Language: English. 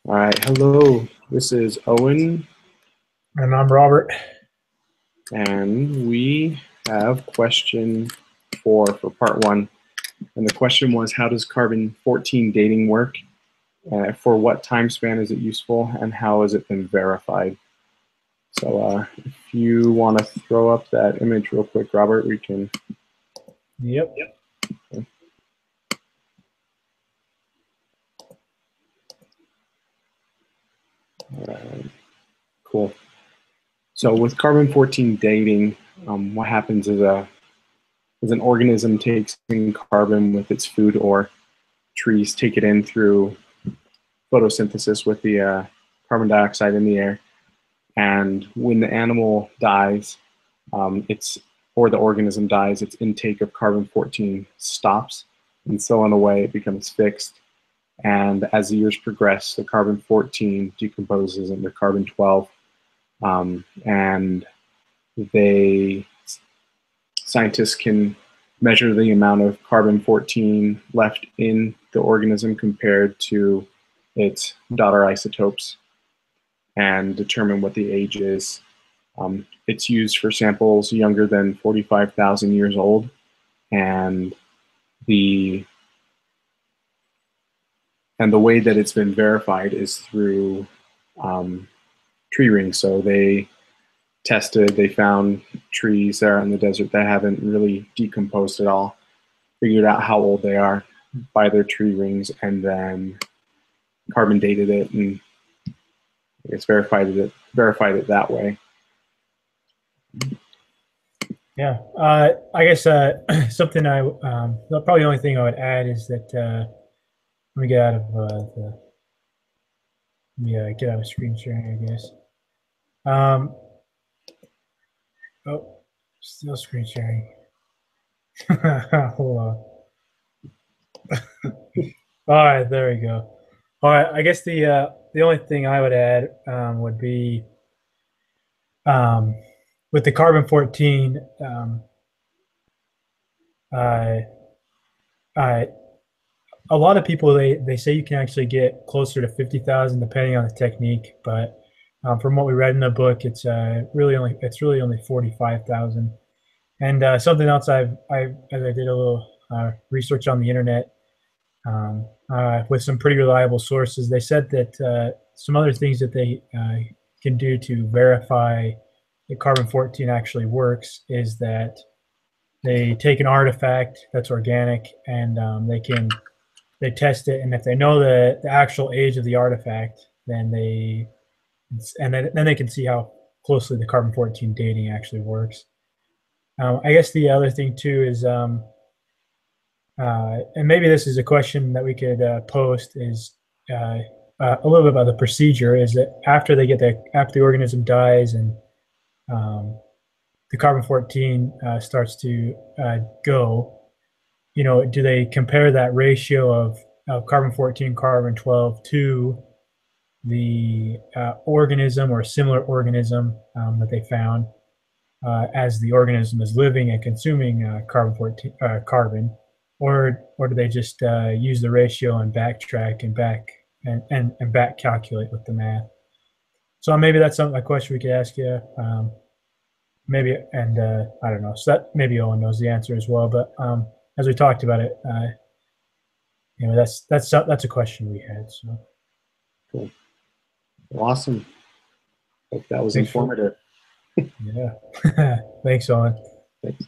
All right, hello. This is Owen, And I'm Robert. and we have question 4 for part 1. And the question was, how does carbon-14 dating work? For what time span is it useful, and how has it been verified? So if you want to throw up that image real quick, Robert, we can. Yep. Cool. So with carbon-14 dating, what happens is an organism takes in carbon with its food, or trees take it in through photosynthesis with the carbon dioxide in the air. And when the animal dies, it's or the organism dies, its intake of carbon-14 stops. And so in a way, it becomes fixed. And as the years progress, the carbon-14 decomposes into carbon-12. And scientists can measure the amount of carbon-14 left in the organism compared to its daughter isotopes and determine what the age is. It's used for samples younger than 45,000 years old, and the way that it's been verified is through tree rings. So they found trees there in the desert that haven't really decomposed at all, figured out how old they are by their tree rings, and then carbon dated it, and it's verified it that way. Yeah. I guess something probably the only thing I would add is that let me get out of get out of screen sharing, I guess. Oh, still screen sharing. Hold on. All right, there we go. All right, I guess the only thing I would add would be with the carbon-14. I I a lot of people they say you can actually get closer to 50,000 depending on the technique, but from what we read in the book, it's really only 45,000. And something else as I did a little research on the internet with some pretty reliable sources, they said that some other things that they can do to verify that carbon-14 actually works is that they take an artifact that's organic, and they test it, and if they know the actual age of the artifact, then then they can see how closely the carbon-14 dating actually works. I guess the other thing too is, and maybe this is a question that we could post, is a little bit about the procedure. Is that after the organism dies and the carbon-14 starts to go, do they compare that ratio of carbon-14, carbon-12 to the organism or a similar organism that they found as the organism is living and consuming carbon, or do they just use the ratio and backtrack and back calculate with the math? So maybe that's a question we could ask you. Maybe, and I don't know. So that maybe Owen knows the answer as well. But as we talked about it, that's a question we had. So Cool. Awesome. Hope that was thanks for informative. yeah. Thanks, Owen. Thanks.